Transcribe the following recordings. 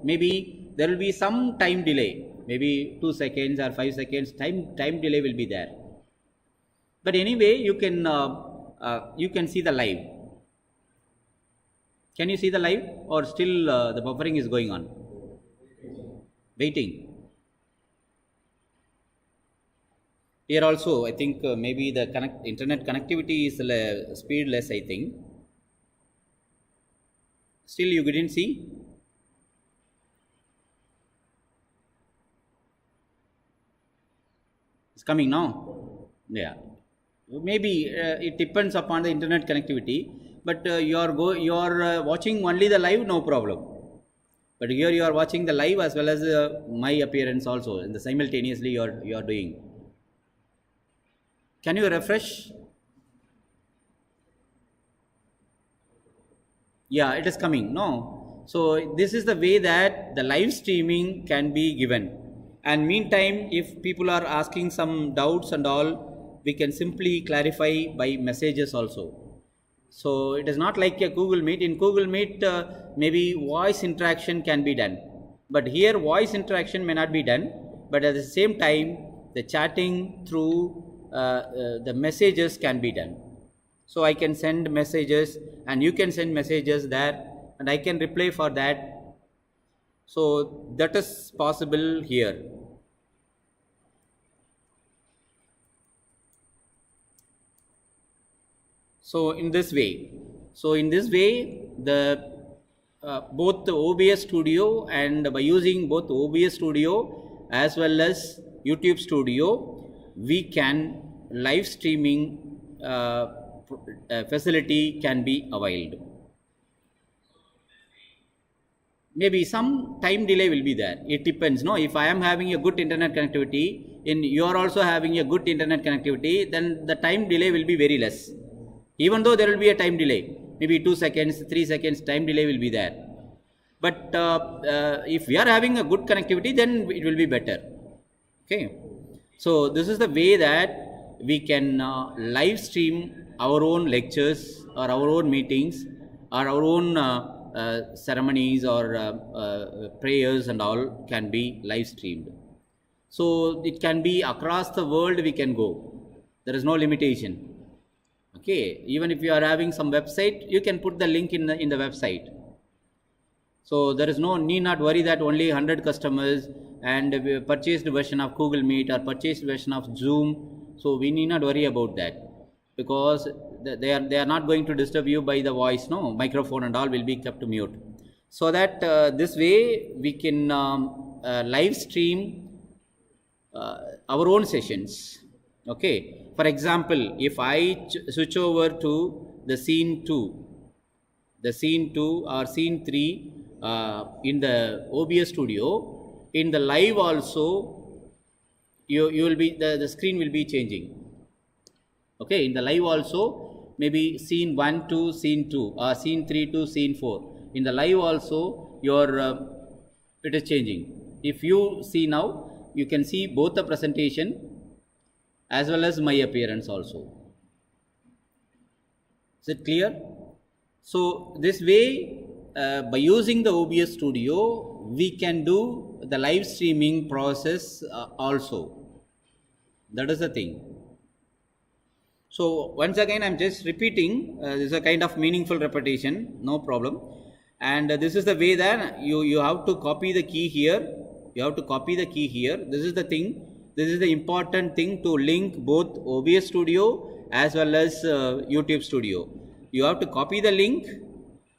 maybe there will be some time delay, maybe 2 seconds or 5 seconds time delay will be there. But anyway, you can see the live. Can you see the live, or still the buffering is going on? Waiting. Here also, I think maybe the internet connectivity is speed less, I think. Still you didn't see? It's coming now? Yeah. Maybe it depends upon the internet connectivity, but you are watching only the live, no problem. But here you are watching the live as well as my appearance also, and simultaneously you are doing. Can you refresh? Yeah, it is coming. No. So this is the way that the live streaming can be given. And meantime, if people are asking some doubts and all, we can simply clarify by messages also. So it is not like a Google Meet. In Google Meet, maybe voice interaction can be done. But here voice interaction may not be done. But at the same time, the chatting through the messages can be done. So I can send messages and you can send messages there, and I can reply for that. So that is possible here. So in this way, the both the OBS Studio, and by using both OBS Studio as well as YouTube Studio, we can live streaming facility can be availed. Maybe some time delay will be there. It depends. No, if I am having a good internet connectivity, you are also having a good internet connectivity, then the time delay will be very less. Even though there will be a time delay, maybe 2 seconds, 3 seconds time delay will be there. But if we are having a good connectivity, then it will be better. Okay. So this is the way that we can live stream our own lectures or our own meetings or our own ceremonies or prayers and all can be live streamed. So it can be across the world we can go. There is no limitation. Okay, even if you are having some website, you can put the link in the website. So there is no need not worry that only 100 customers and purchased version of Google Meet or purchased version of Zoom. So we need not worry about that, because they are not going to disturb you by the voice. No, microphone and all will be kept mute. So that this way we can live stream our own sessions. Okay. For example, if I switch over to the scene 2 or scene 3 in the OBS Studio, in the live also, you will be the screen will be changing. Okay, in the live also, maybe scene 1 to scene 2 or scene 3 to scene 4. In the live also, it is changing. If you see now, you can see both the presentation as well as my appearance also. Is it clear? So this way, by using the OBS Studio, we can do the live streaming process also. That is the thing. So once again, I am just repeating. This is a kind of meaningful repetition, no problem. And this is the way that you have to copy the key here. You have to copy the key here. This is the thing. This is the important thing, to link both OBS Studio as well as YouTube Studio. You have to copy the link,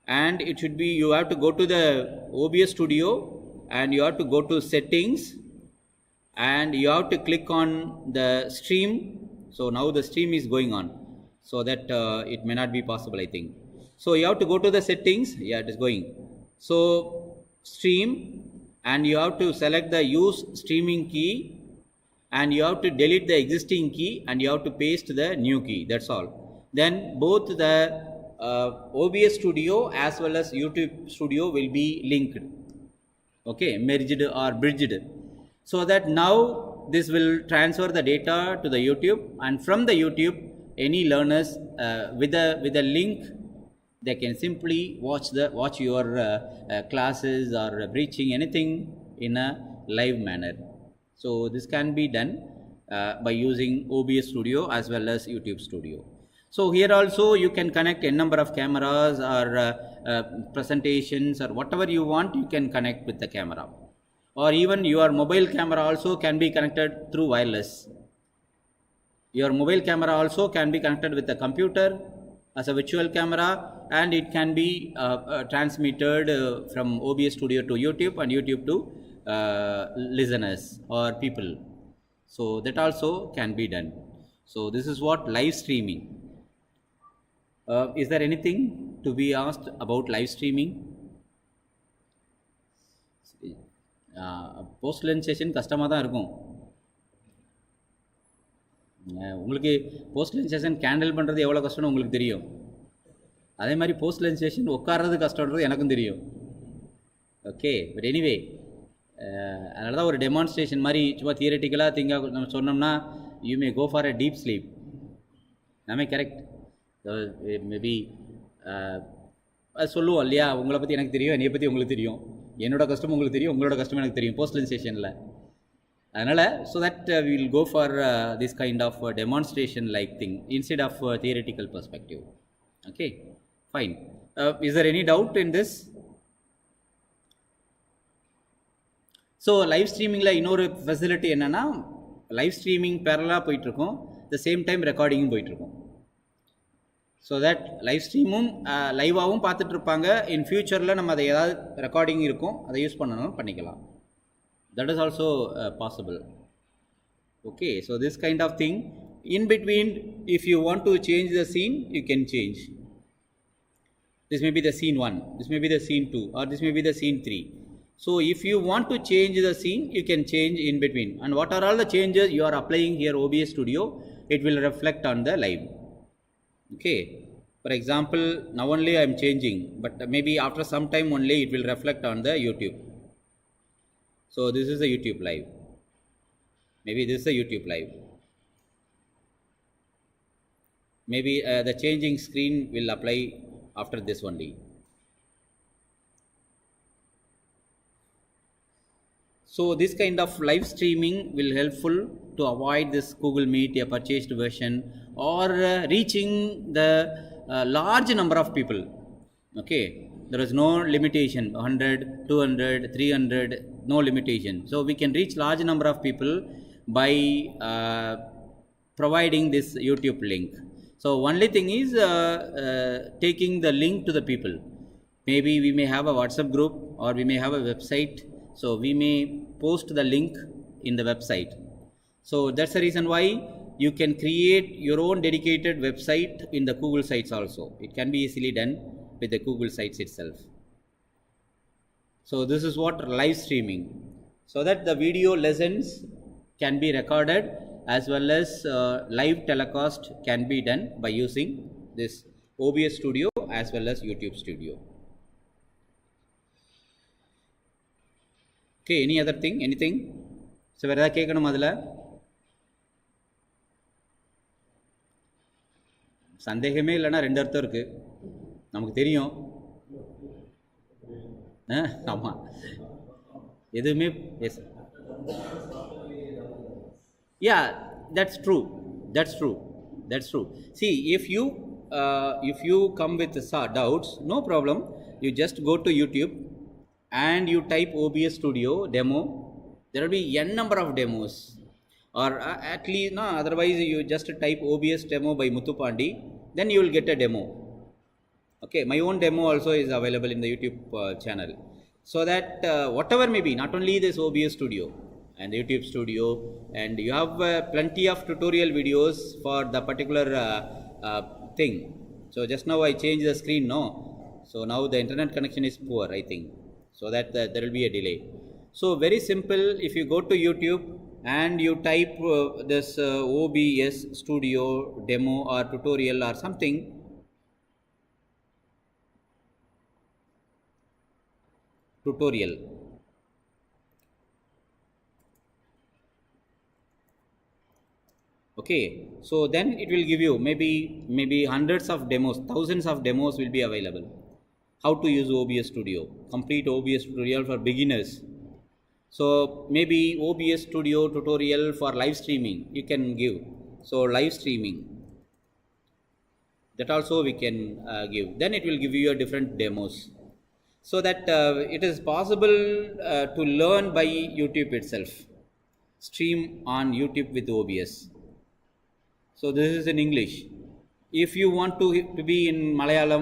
and it should be, you have to go to the OBS Studio and you have to go to settings and you have to click on the stream. So now the stream is going on, so that it may not be possible, I think. So you have to go to the settings. Yeah, it is going. So stream, and you have to select the use streaming key, and you have to delete the existing key and you have to paste the new key. That's all. Then both the OBS Studio as well as YouTube Studio will be linked. Okay, merged or bridged. So that now this will transfer the data to the YouTube, and from the YouTube, any learners with a link They can simply watch your classes or preaching anything in a live manner. So this can be done by using OBS Studio as well as YouTube Studio. So here also you can connect a number of cameras or presentations or whatever you want, you can connect with the camera, or even your mobile camera also can be connected through wireless. Your mobile camera also can be connected with the computer as a virtual camera, and it can be transmitted from OBS Studio to YouTube and YouTube to listeners or people. So that also can be done. So this is what live streaming. Is there anything to be asked about live streaming? Post lunch session கஷ்டமாக தான் இருக்கும். உங்களுக்கு post lunch session candle பண்ணுறது எவ்வளோ கஷ்டம்னு உங்களுக்கு தெரியும். அதே மாதிரி போஸ்ட் லஞ்ச் செஷன் உட்கார்றது கஷ்டன்றது எனக்கும் தெரியும். ஓகே, பட் எனிவே அதனால தான் ஒரு டெமான்ஸ்ட்ரேஷன் மாதிரி சும்மா தியரட்டிக்கலாக நம்ம சொன்னோம்னா you may go for a deep sleep. நாமே கரெக்ட். மேபி அது சொல்லுவோம் இல்லையா, உங்களை பற்றி எனக்கு தெரியும், என்னை பற்றி உங்களுக்கு தெரியும், என்னோட கஷ்டம் உங்களுக்கு தெரியும், உங்களோட கஷ்டம் எனக்கு தெரியும் போஸ்ட் லஞ்ச் செஷனில். அதனால் so that we will go for this kind of demonstration like thing instead of theoretical perspective. Okay, fine. Is there any doubt in this? So live ஸ்ட்ரீமிங்கில் இன்னொரு ஃபெசிலிட்டி என்னென்னா, லைவ் ஸ்ட்ரீமிங் பேரலாக போயிட்டுருக்கோம், the same time ரெக்கார்டிங்கும் போயிட்டுருக்கோம். So that live ஸ்ட்ரீமும் லைவாகவும் பார்த்துட்ருப்பாங்க. இன் ஃபியூச்சரில் நம்ம அதை ஏதாவது ரெக்கார்டிங் இருக்கும், அதை யூஸ் பண்ணணும் பண்ணிக்கலாம். That is also possible. Okay, so this kind of thing. In between, if you want to change the scene, you can change. This may be the scene 1, this may be the scene 2, or this may be the scene 3. So if you want to change the scene, you can change in between. And what are all the changes you are applying here OBS Studio, it will reflect on the live. Okay, for example, now only I am changing, but maybe after some time only it will reflect on the YouTube. So this is the YouTube live. Maybe this is the YouTube live. Maybe the changing screen will apply after this only. So this kind of live streaming will helpful to avoid this Google Meet, a purchased version, or reaching the large number of people. Okay, there is no limitation, 100, 200, 300, no limitation. So we can reach large number of people by providing this YouTube link. So only thing is taking the link to the people. Maybe we may have a WhatsApp group, or we may have a website, so we may post the link in the website. So that's the reason why you can create your own dedicated website in the Google Sites also. It can be easily done with the Google Sites itself. So this is what live streaming, so that the video lessons can be recorded as well as live telecast can be done by using this OBS Studio as well as YouTube Studio. Okay, any other thing, anything? So வேறு ஏதாவது கேட்கணும் அதில்? சந்தேகமே இல்லைன்னா ரெண்டு அர்த்தம் இருக்குது, நமக்கு தெரியும். ஆமாம், எதுவுமே S, yeah, that's true, that's true, that's true. See, if you come with doubts, no problem, you just go to YouTube and you type OBS Studio demo. There will be n number of demos, or at least no, otherwise you just type OBS demo by Muthupandi, then you will get a demo. Okay, my own demo also is available in the YouTube channel, so that whatever may be, not only this OBS Studio and YouTube Studio, and you have plenty of tutorial videos for the particular thing. So just now I changed the screen, no, so now the internet connection is poor, I think, so that there will be a delay. So very simple, if you go to YouTube and you type this OBS Studio demo or tutorial or something, tutorial, Okay, so then it will give you maybe hundreds of demos, thousands of demos will be available. How to use OBS Studio, complete OBS tutorial for beginners. So maybe OBS Studio tutorial for live streaming you can give. So live streaming, that also we can give. Then it will give you a different demos, so that it is possible to learn by YouTube itself, stream on YouTube with OBS. So this is in English. If you want to be in Malayalam